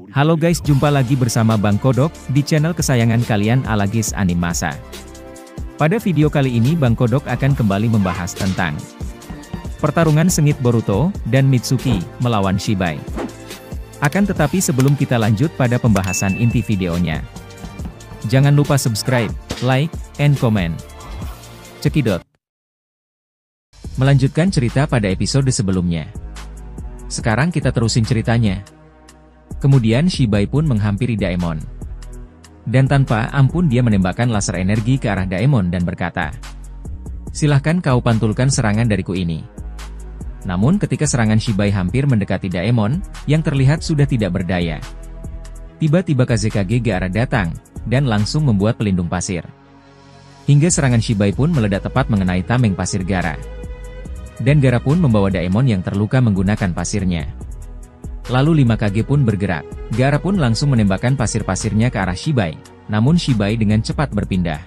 Halo guys, jumpa lagi bersama Bang Kodok, di channel kesayangan kalian Alagis Animasa. Pada video kali ini Bang Kodok akan kembali membahas tentang pertarungan sengit Boruto dan Mitsuki melawan Shibai. Akan tetapi sebelum kita lanjut pada pembahasan inti videonya, jangan lupa subscribe, like, and comment. Cekidot. Melanjutkan cerita pada episode sebelumnya. Sekarang kita terusin ceritanya. Kemudian Shibai pun menghampiri Daemon. Dan tanpa ampun dia menembakkan laser energi ke arah Daemon dan berkata, "Silahkan kau pantulkan serangan dariku ini." Namun ketika serangan Shibai hampir mendekati Daemon, yang terlihat sudah tidak berdaya. Tiba-tiba Kazekage Gaara datang, dan langsung membuat pelindung pasir. Hingga serangan Shibai pun meledak tepat mengenai tameng pasir Gaara. Dan Gaara pun membawa Daemon yang terluka menggunakan pasirnya. Lalu 5 Kage pun bergerak. Gaara pun langsung menembakkan pasir-pasirnya ke arah Shibai, namun Shibai dengan cepat berpindah.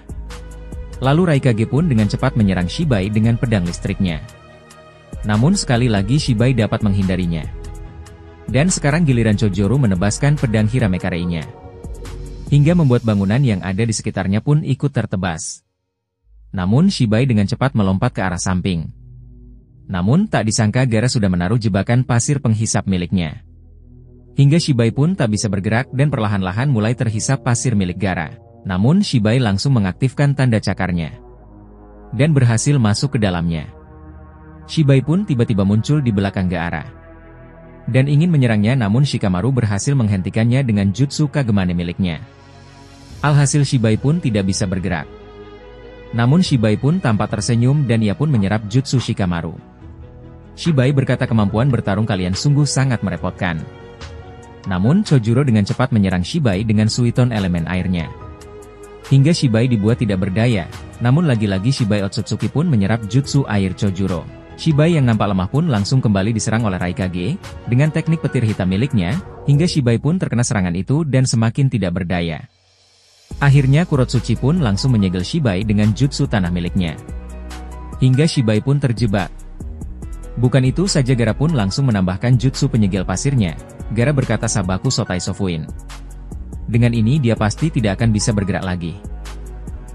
Lalu Raikage pun dengan cepat menyerang Shibai dengan pedang listriknya. Namun sekali lagi Shibai dapat menghindarinya. Dan sekarang giliran Chojuro menebaskan pedang Hiramekarei-nya. Hingga membuat bangunan yang ada di sekitarnya pun ikut tertebas. Namun Shibai dengan cepat melompat ke arah samping. Namun tak disangka Gaara sudah menaruh jebakan pasir penghisap miliknya. Hingga Shibai pun tak bisa bergerak dan perlahan-lahan mulai terhisap pasir milik Gaara. Namun Shibai langsung mengaktifkan tanda cakarnya. Dan berhasil masuk ke dalamnya. Shibai pun tiba-tiba muncul di belakang Gaara. Dan ingin menyerangnya namun Shikamaru berhasil menghentikannya dengan jutsu Kagemane miliknya. Alhasil Shibai pun tidak bisa bergerak. Namun Shibai pun tampak tersenyum dan ia pun menyerap jutsu Shikamaru. Shibai berkata kemampuan bertarung kalian sungguh sangat merepotkan. Namun Chojuro dengan cepat menyerang Shibai dengan Suiton elemen airnya. Hingga Shibai dibuat tidak berdaya, namun lagi-lagi Shibai Otsutsuki pun menyerap jutsu air Chojuro. Shibai yang nampak lemah pun langsung kembali diserang oleh Raikage, dengan teknik petir hitam miliknya, hingga Shibai pun terkena serangan itu dan semakin tidak berdaya. Akhirnya Kurotsuchi pun langsung menyegel Shibai dengan jutsu tanah miliknya. Hingga Shibai pun terjebak. Bukan itu saja Gaara pun langsung menambahkan jutsu penyegel pasirnya. Gaara berkata Sabaku Sotai Sofuin. Dengan ini dia pasti tidak akan bisa bergerak lagi.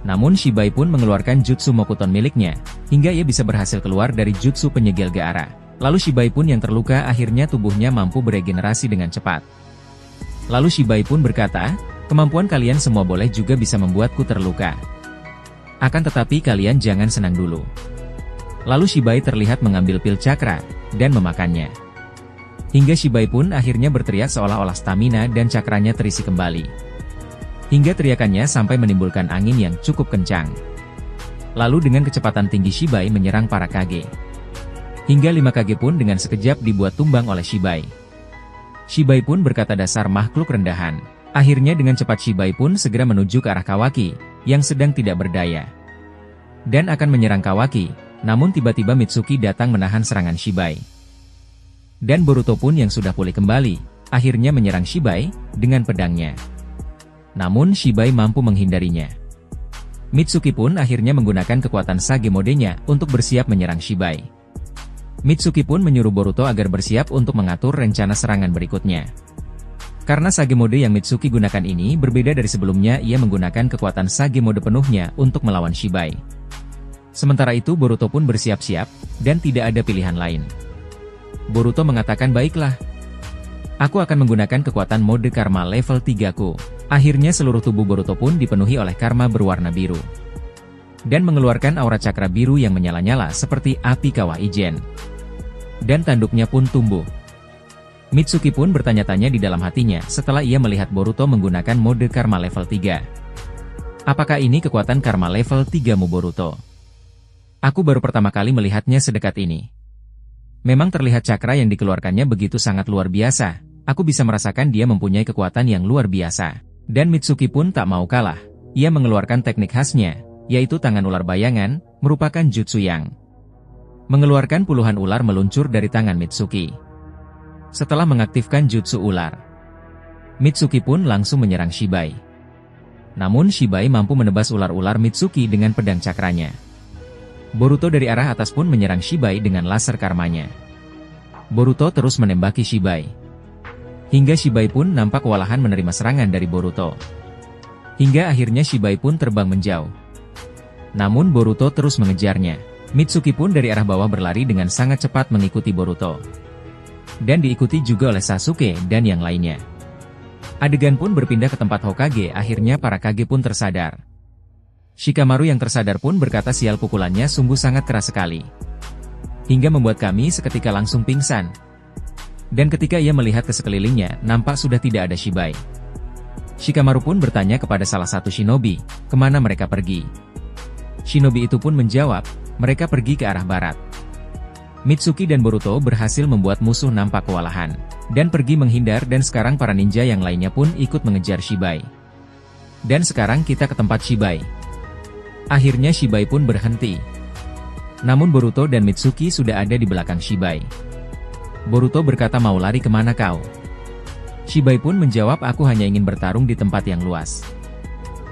Namun Shibai pun mengeluarkan jutsu Mokuton miliknya, hingga ia bisa berhasil keluar dari jutsu penyegel Gaara. Lalu Shibai pun yang terluka akhirnya tubuhnya mampu beregenerasi dengan cepat. Lalu Shibai pun berkata, "Kemampuan kalian semua boleh juga bisa membuatku terluka. Akan tetapi kalian jangan senang dulu." Lalu Shibai terlihat mengambil pil cakra, dan memakannya. Hingga Shibai pun akhirnya berteriak seolah-olah stamina dan cakranya terisi kembali. Hingga teriakannya sampai menimbulkan angin yang cukup kencang. Lalu dengan kecepatan tinggi Shibai menyerang para Kage. Hingga 5 Kage pun dengan sekejap dibuat tumbang oleh Shibai. Shibai pun berkata dasar makhluk rendahan. Akhirnya dengan cepat Shibai pun segera menuju ke arah Kawaki, yang sedang tidak berdaya. Dan akan menyerang Kawaki, namun tiba-tiba Mitsuki datang menahan serangan Shibai. Dan Boruto pun yang sudah pulih kembali, akhirnya menyerang Shibai, dengan pedangnya. Namun Shibai mampu menghindarinya. Mitsuki pun akhirnya menggunakan kekuatan Sage Mode-nya untuk bersiap menyerang Shibai. Mitsuki pun menyuruh Boruto agar bersiap untuk mengatur rencana serangan berikutnya. Karena Sage Mode yang Mitsuki gunakan ini berbeda dari sebelumnya, ia menggunakan kekuatan Sage Mode penuhnya untuk melawan Shibai. Sementara itu Boruto pun bersiap-siap, dan tidak ada pilihan lain. Boruto mengatakan baiklah. Aku akan menggunakan kekuatan mode karma level 3-ku. Akhirnya seluruh tubuh Boruto pun dipenuhi oleh karma berwarna biru. Dan mengeluarkan aura cakra biru yang menyala-nyala seperti api kawah ijen. Dan tanduknya pun tumbuh. Mitsuki pun bertanya-tanya di dalam hatinya setelah ia melihat Boruto menggunakan mode karma level 3. Apakah ini kekuatan karma level 3-mu Boruto? Aku baru pertama kali melihatnya sedekat ini. Memang terlihat cakra yang dikeluarkannya begitu sangat luar biasa. Aku bisa merasakan dia mempunyai kekuatan yang luar biasa. Dan Mitsuki pun tak mau kalah. Ia mengeluarkan teknik khasnya, yaitu tangan ular bayangan, merupakan jutsu yang mengeluarkan puluhan ular meluncur dari tangan Mitsuki. Setelah mengaktifkan jutsu ular, Mitsuki pun langsung menyerang Shibai. Namun Shibai mampu menebas ular-ular Mitsuki dengan pedang cakranya. Boruto dari arah atas pun menyerang Shibai dengan laser karmanya. Boruto terus menembaki Shibai. Hingga Shibai pun nampak kewalahan menerima serangan dari Boruto. Hingga akhirnya Shibai pun terbang menjauh. Namun Boruto terus mengejarnya. Mitsuki pun dari arah bawah berlari dengan sangat cepat mengikuti Boruto. Dan diikuti juga oleh Sasuke dan yang lainnya. Adegan pun berpindah ke tempat Hokage, akhirnya para Kage pun tersadar. Shikamaru yang tersadar pun berkata sial pukulannya sungguh sangat keras sekali. Hingga membuat kami seketika langsung pingsan. Dan ketika ia melihat ke sekelilingnya, nampak sudah tidak ada Shibai. Shikamaru pun bertanya kepada salah satu shinobi, kemana mereka pergi. Shinobi itu pun menjawab, mereka pergi ke arah barat. Mitsuki dan Boruto berhasil membuat musuh nampak kewalahan, dan pergi menghindar dan sekarang para ninja yang lainnya pun ikut mengejar Shibai. Dan sekarang kita ke tempat Shibai. Akhirnya Shibai pun berhenti. Namun Boruto dan Mitsuki sudah ada di belakang Shibai. Boruto berkata mau lari kemana kau? Shibai pun menjawab aku hanya ingin bertarung di tempat yang luas.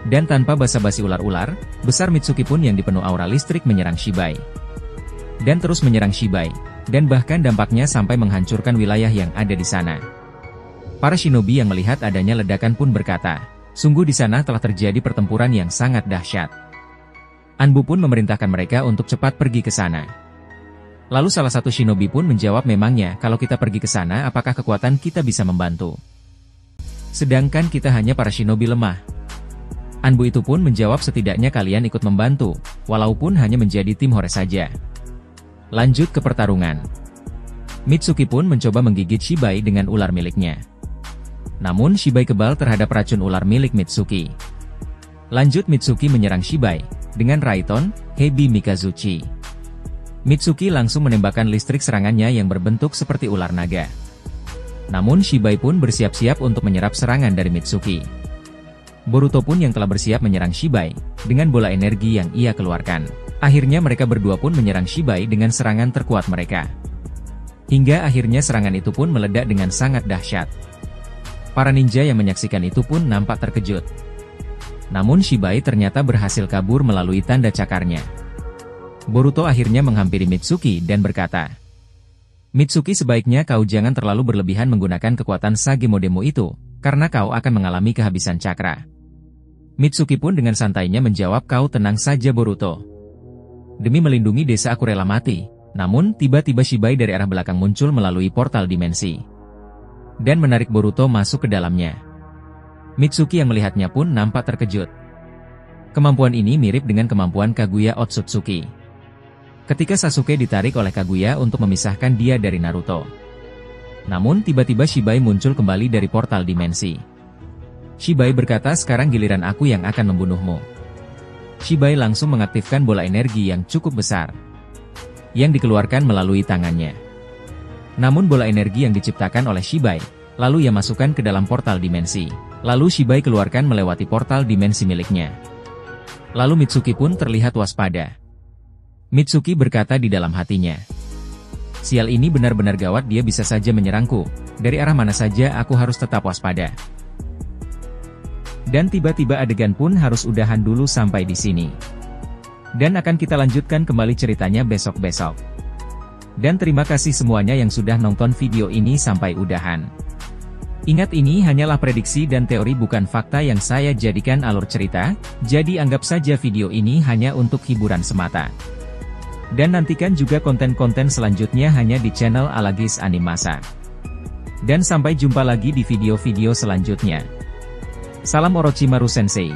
Dan tanpa basa-basi ular-ular, besar Mitsuki pun yang dipenuhi aura listrik menyerang Shibai. Dan terus menyerang Shibai, dan bahkan dampaknya sampai menghancurkan wilayah yang ada di sana. Para shinobi yang melihat adanya ledakan pun berkata, sungguh di sana telah terjadi pertempuran yang sangat dahsyat. Anbu pun memerintahkan mereka untuk cepat pergi ke sana. Lalu salah satu shinobi pun menjawab memangnya kalau kita pergi ke sana apakah kekuatan kita bisa membantu? Sedangkan kita hanya para shinobi lemah. Anbu itu pun menjawab setidaknya kalian ikut membantu, walaupun hanya menjadi tim hore saja. Lanjut ke pertarungan. Mitsuki pun mencoba menggigit Shibai dengan ular miliknya. Namun Shibai kebal terhadap racun ular milik Mitsuki. Lanjut Mitsuki menyerang Shibai dengan Raiton, Hebi Mikazuchi. Mitsuki langsung menembakkan listrik serangannya yang berbentuk seperti ular naga. Namun Shibai pun bersiap-siap untuk menyerap serangan dari Mitsuki. Boruto pun yang telah bersiap menyerang Shibai, dengan bola energi yang ia keluarkan. Akhirnya mereka berdua pun menyerang Shibai dengan serangan terkuat mereka. Hingga akhirnya serangan itu pun meledak dengan sangat dahsyat. Para ninja yang menyaksikan itu pun nampak terkejut. Namun Shibai ternyata berhasil kabur melalui tanda cakarnya. Boruto akhirnya menghampiri Mitsuki dan berkata, Mitsuki sebaiknya kau jangan terlalu berlebihan menggunakan kekuatan Sage Modemu itu, karena kau akan mengalami kehabisan cakra. Mitsuki pun dengan santainya menjawab kau tenang saja Boruto. Demi melindungi desa aku rela mati, namun tiba-tiba Shibai dari arah belakang muncul melalui portal dimensi. Dan menarik Boruto masuk ke dalamnya. Mitsuki yang melihatnya pun nampak terkejut. Kemampuan ini mirip dengan kemampuan Kaguya Otsutsuki. Ketika Sasuke ditarik oleh Kaguya untuk memisahkan dia dari Naruto. Namun tiba-tiba Shibai muncul kembali dari portal dimensi. Shibai berkata sekarang giliran aku yang akan membunuhmu. Shibai langsung mengaktifkan bola energi yang cukup besar. Yang dikeluarkan melalui tangannya. Namun bola energi yang diciptakan oleh Shibai, lalu ia masukkan ke dalam portal dimensi. Lalu Shibai keluarkan melewati portal dimensi miliknya. Lalu Mitsuki pun terlihat waspada. Mitsuki berkata di dalam hatinya. Sial ini benar-benar gawat dia bisa saja menyerangku, dari arah mana saja aku harus tetap waspada. Dan tiba-tiba adegan pun harus udahan dulu sampai di sini. Dan akan kita lanjutkan kembali ceritanya besok-besok. Dan terima kasih semuanya yang sudah nonton video ini sampai udahan. Ingat ini hanyalah prediksi dan teori bukan fakta yang saya jadikan alur cerita, jadi anggap saja video ini hanya untuk hiburan semata. Dan nantikan juga konten-konten selanjutnya hanya di channel Alagis Animasa. Dan sampai jumpa lagi di video-video selanjutnya. Salam Orochimaru Sensei.